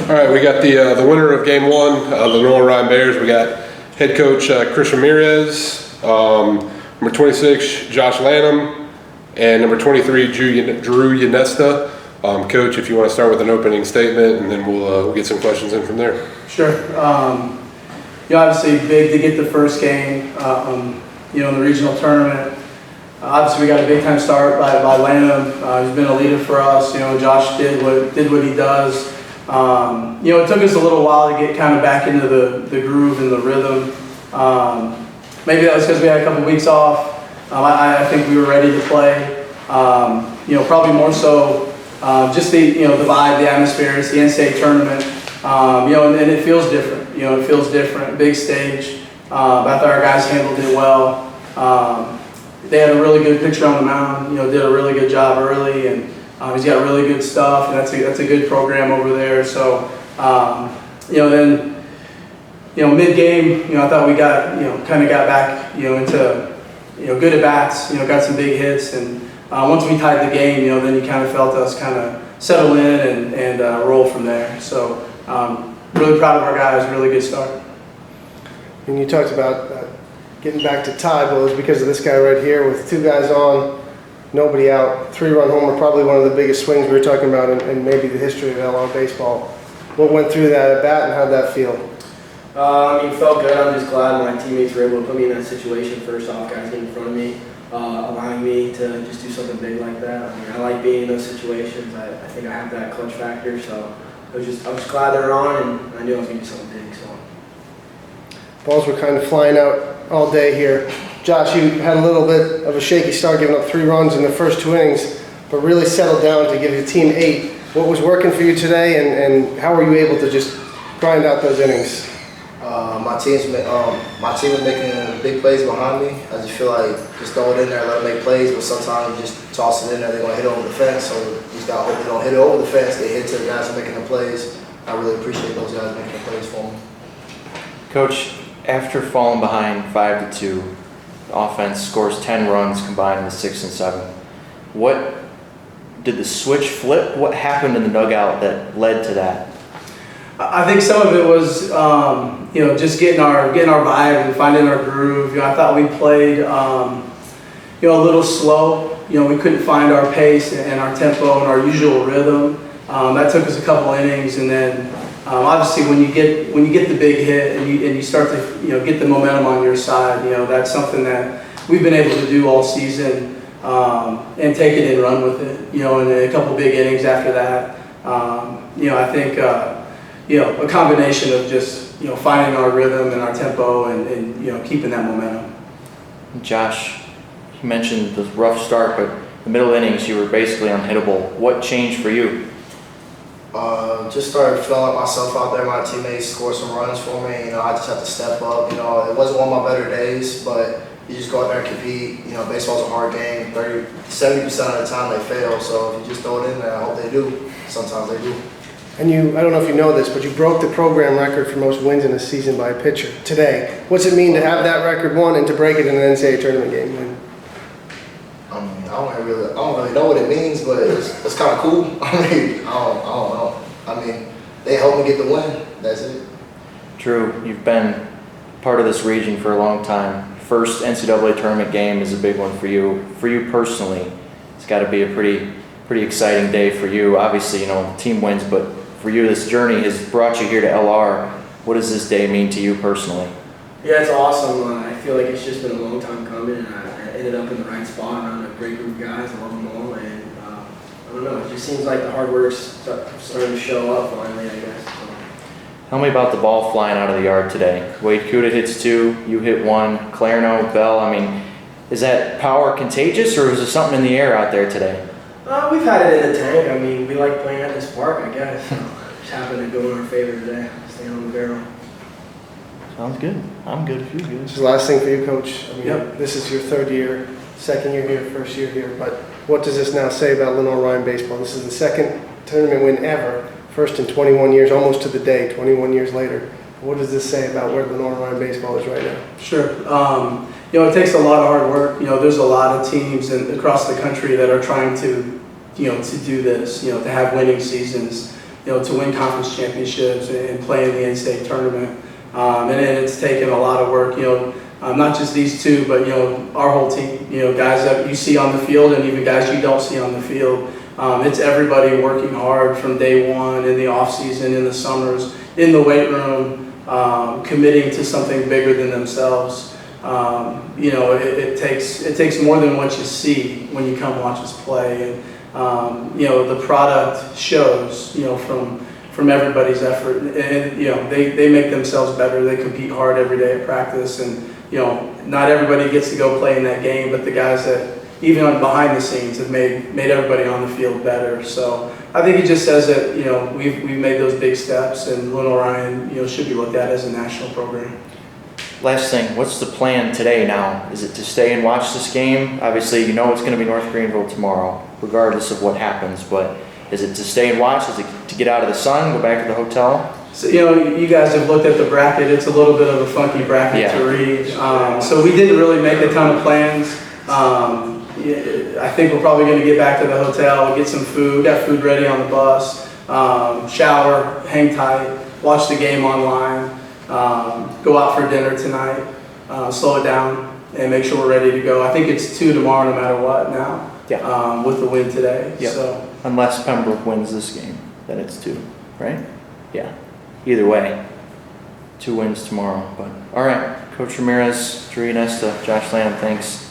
All right, we got the winner of Game 1, the Lenoir-Rhyne Bears. We got head coach Chris Ramirez, number 26 Josh Lanham, and number 23 Drew Yanesta. Coach, if you want to start with an opening statement, and then we'll get some questions in from there. Sure. Obviously big to get the first game, in the regional tournament. Obviously, we got a big-time start by Lanham. He's been a leader for us. Josh did what he does. It took us a little while to get kind of back into the groove and the rhythm. Maybe that was because we had a couple weeks off. I think we were ready to play. Probably more so just the vibe, the atmosphere. It's the NCAA tournament. And it feels different. It feels different. Big stage. I thought our guys handled it well. They had a really good pitcher on the mound. Did a really good job early, and he's got really good stuff. And that's a good program over there. So, then mid game, I thought we got kind of got back into good at bats. Got some big hits, and once we tied the game, then you kind of felt us kind of settle in and roll from there. So, really proud of our guys. Really good start. And you talked about getting back to tie blows because of this guy right here with two guys on, nobody out, 3-run homer, probably one of the biggest swings we were talking about in maybe the history of LR baseball. What went through that at bat, and how'd that feel? It felt good. I'm just glad my teammates were able to put me in that situation. First off, guys getting in front of me, allowing me to just do something big like that. I like being in those situations. I think I have that clutch factor, so I was just glad they were on, and I knew I was going to do something big. So. Balls were kind of flying out all day here. Josh, you had a little bit of a shaky start, giving up 3 runs in the first 2 innings, but really settled down to give your team 8. What was working for you today, and how were you able to just grind out those innings? My team was making big plays behind me. I just feel like just throw it in there, let them make plays, but sometimes you just toss it in there, they're going to hit over the fence, so you just got to hope they don't hit it over the fence, they hit to the guys who are making the plays. I really appreciate those guys making the plays for me. Coach, after falling behind 5-2, the offense scores 10 runs combined in the 6th and 7th. What did the switch flip? What happened in the dugout that led to that? I think some of it was, just getting our vibe and finding our groove. I thought we played, a little slow. We couldn't find our pace and our tempo and our usual rhythm. That took us a couple innings, and then obviously when you get the big hit and you start to get the momentum on your side, that's something that we've been able to do all season, and take it and run with it. And a couple big innings after that. I think. A combination of just, finding our rhythm and our tempo and keeping that momentum. Josh, you mentioned the rough start, but the middle innings you were basically unhittable. What changed for you? Just started feeling like myself out there. My teammates scored some runs for me. I just had to step up. It wasn't one of my better days, but you just go out there and compete. Baseball's a hard game. 70% of the time they fail, so if you just throw it in there, I hope they do. Sometimes they do. And I don't know if you know this, but you broke the program record for most wins in a season by a pitcher today. What's it mean to have that record won and to break it in an NCAA tournament game win? I don't really know what it means, but it's kind of cool. I don't know. They helped me get the win. That's it. True. You've been part of this region for a long time. First NCAA tournament game is a big one for you. For you personally, it's got to be a pretty exciting day for you. Obviously, the team wins, but for you, this journey has brought you here to LR. What does this day mean to you personally? Yeah, it's awesome. I feel like it's just been a long time coming, and I ended up in the right spot around a great group of guys. I love them all, and I don't know. It just seems like the hard work's starting to show up finally, I guess. So. Tell me about the ball flying out of the yard today. Wade Kuda hits 2, you hit 1, Clarno, Bell. Is that power contagious, or is there something in the air out there today? We've had it in the tank. We like playing at this park, I guess. Just happened to go in our favor today, staying on the barrel. Sounds good. I'm good if you're good. This is the last thing for you, Coach. Yep. This is your 3rd year, 2nd year here, 1st year here. But what does this now say about Lenoir-Rhyne baseball? This is the 2nd tournament win ever, first in 21 years, almost to the day, 21 years later. What does this say about where Lenoir-Rhyne baseball is right now? Sure. It takes a lot of hard work. There's a lot of teams across the country that are trying to do this, to have winning seasons. to win conference championships and play in the NCAA tournament. And it's taken a lot of work, not just these two, but, our whole team, guys that you see on the field and even guys you don't see on the field. It's everybody working hard from day one, in the off season, in the summers, in the weight room, committing to something bigger than themselves. It takes more than what you see when you come watch us play. And, the product shows, from everybody's effort. And, they make themselves better. They compete hard every day at practice. And, not everybody gets to go play in that game, but the guys that, even on behind the scenes, have made everybody on the field better. So I think it just says that, we've made those big steps, and Lenoir-Rhyne, should be looked at as a national program. Last thing, what's the plan today now? Is it to stay and watch this game? Obviously, it's going to be North Greenville tomorrow, regardless of what happens, but is it to stay and watch? Is it to get out of the sun, go back to the hotel? So, you guys have looked at the bracket. It's a little bit of a funky bracket to read. So we didn't really make a ton of plans. I think we're probably going to get back to the hotel, get some food, got food ready on the bus, shower, hang tight, watch the game online, go out for dinner tonight, slow it down, and make sure we're ready to go. I think it's 2 tomorrow no matter what now, with the win today. Yep. So Unless Pembroke wins this game, then it's 2, right? Yeah. Either way, 2 wins tomorrow. But all right, Coach Ramirez, Drew Nesta, Josh Lanham, thanks.